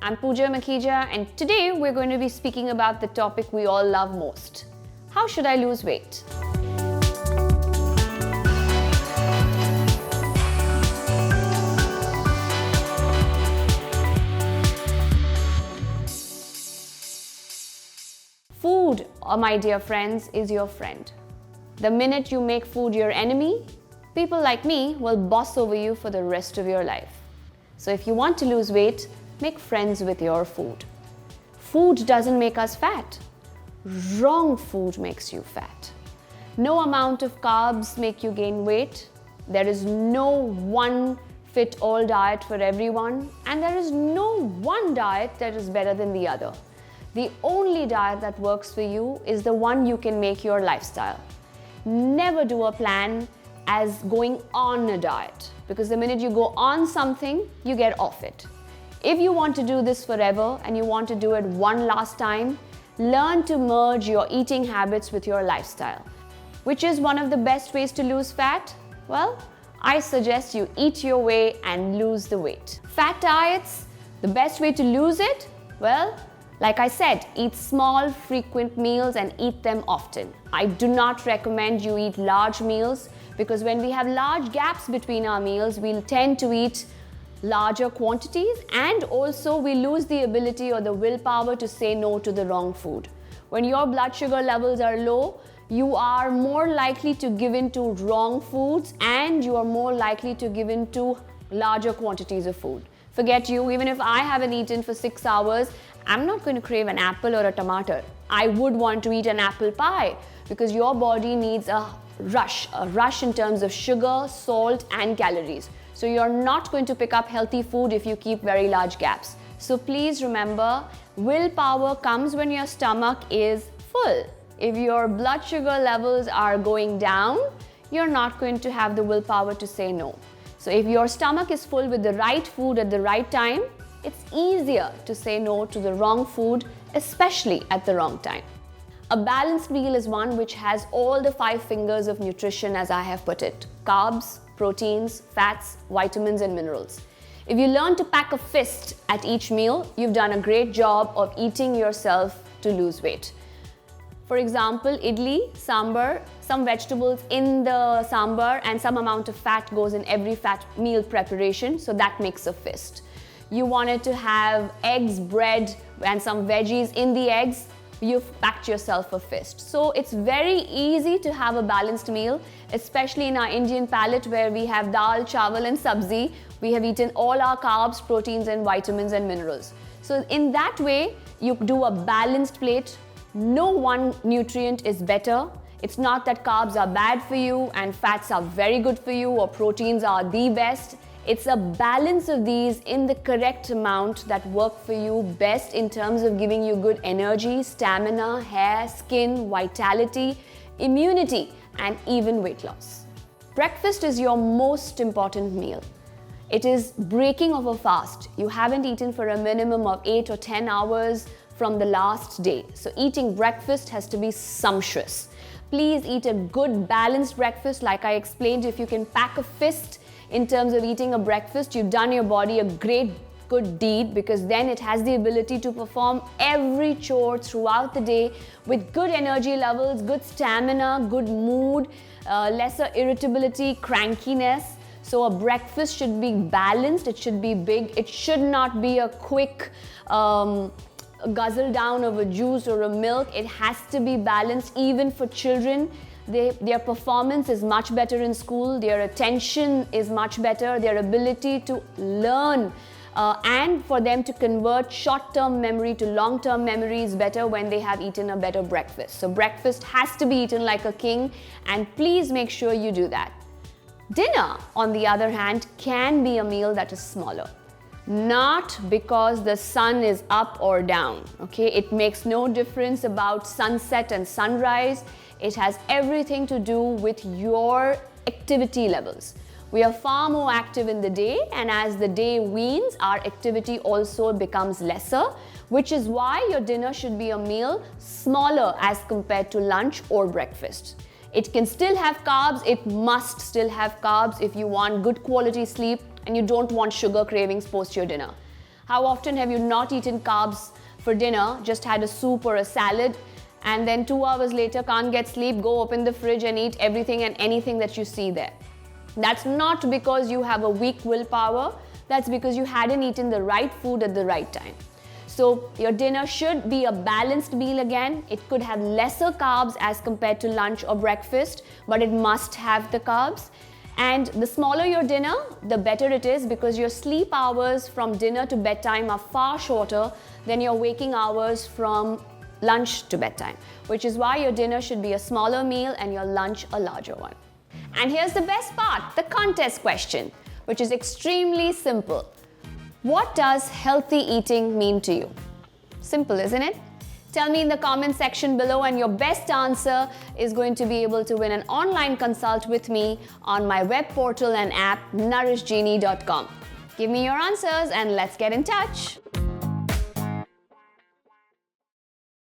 I'm Pooja Makhija, and today we're going to be speaking about the topic we all love most. How should I lose weight? Food, my dear friends, is your friend. The minute you make food your enemy, people like me will boss over you for the rest of your life. So if you want to lose weight, make friends with your food. Food doesn't make us fat. Wrong food makes you fat. No amount of carbs make you gain weight. There is no one fit-all diet for everyone, and there is no one diet that is better than the other. The only diet that works for you is the one you can make your lifestyle. Never do a plan as going on a diet, because the minute you go on something, you get off it. If you want to do this forever and you want to do it one last time, learn to merge your eating habits with your lifestyle. Which is one of the best ways to lose fat? Well, I suggest you eat your way and lose the weight. Fat diets, the best way to lose it? Well, like I said, eat small, frequent meals and eat them often. I do not recommend you eat large meals, because when we have large gaps between our meals, we'll tend to eat larger quantities, and also we lose the ability or the willpower to say no to the wrong food. When your blood sugar levels are low, you are more likely to give in to wrong foods, and you are more likely to give in to larger quantities of food. Forget you, even if I haven't eaten for 6 hours, I'm not going to crave an apple or a tomato. I would want to eat an apple pie, because your body needs a rush in terms of sugar, salt and calories. So you're not going to pick up healthy food if you keep very large gaps. So please remember, willpower comes when your stomach is full. If your blood sugar levels are going down, you're not going to have the willpower to say no. So if your stomach is full with the right food at the right time, it's easier to say no to the wrong food, especially at the wrong time. A balanced meal is one which has all the 5 fingers of nutrition, as I have put it: carbs, proteins, fats, vitamins and minerals. If you learn to pack a fist at each meal, you've done a great job of eating yourself to lose weight. For example, idli, sambar, some vegetables in the sambar and some amount of fat goes in every fat meal preparation, so that makes a fist. You wanted to have eggs, bread and some veggies in the eggs, you've packed yourself a fist. So it's very easy to have a balanced meal, especially in our Indian palate where we have dal, chawal and sabzi. We have eaten all our carbs, proteins and vitamins and minerals. So in that way, you do a balanced plate. No one nutrient is better. It's not that carbs are bad for you and fats are very good for you or proteins are the best. It's a balance of these in the correct amount that work for you best in terms of giving you good energy, stamina, hair, skin, vitality, immunity, and even weight loss. Breakfast is your most important meal. It is breaking of a fast. You haven't eaten for a minimum of 8 or 10 hours from the last day. So eating breakfast has to be sumptuous. Please eat a good balanced breakfast. Like I explained, if you can pack a fist in terms of eating a breakfast, you've done your body a great good deed, because then it has the ability to perform every chore throughout the day with good energy levels, good stamina, good mood, lesser irritability, crankiness. So a breakfast should be balanced, it should be big, it should not be a quick guzzle down of a juice or a milk. It has to be balanced. Even for children, their performance is much better in school, their attention is much better, their ability to learn and for them to convert short-term memory to long-term memory is better when they have eaten a better breakfast. So breakfast has to be eaten like a king, and please make sure you do that. Dinner, on the other hand, can be a meal that is smaller. Not because the sun is up or down, okay? It makes no difference about sunset and sunrise. It has everything to do with your activity levels. We are far more active in the day, and as the day wanes, our activity also becomes lesser, which is why your dinner should be a meal smaller as compared to lunch or breakfast. It can still have carbs, it must still have carbs if you want good quality sleep and you don't want sugar cravings post your dinner. How often have you not eaten carbs for dinner, just had a soup or a salad, and then 2 hours later can't get sleep, go open the fridge and eat everything and anything that you see there? That's not because you have a weak willpower, that's because you hadn't eaten the right food at the right time. So your dinner should be a balanced meal again. It could have lesser carbs as compared to lunch or breakfast, but it must have the carbs. And the smaller your dinner, the better it is, because your sleep hours from dinner to bedtime are far shorter than your waking hours from lunch to bedtime, which is why your dinner should be a smaller meal and your lunch a larger one. And here's the best part, the contest question, which is extremely simple. What does healthy eating mean to you? Simple, isn't it? Tell me in the comment section below, and your best answer is going to be able to win an online consult with me on my web portal and app nourishgenie.com. Give me your answers and let's get in touch.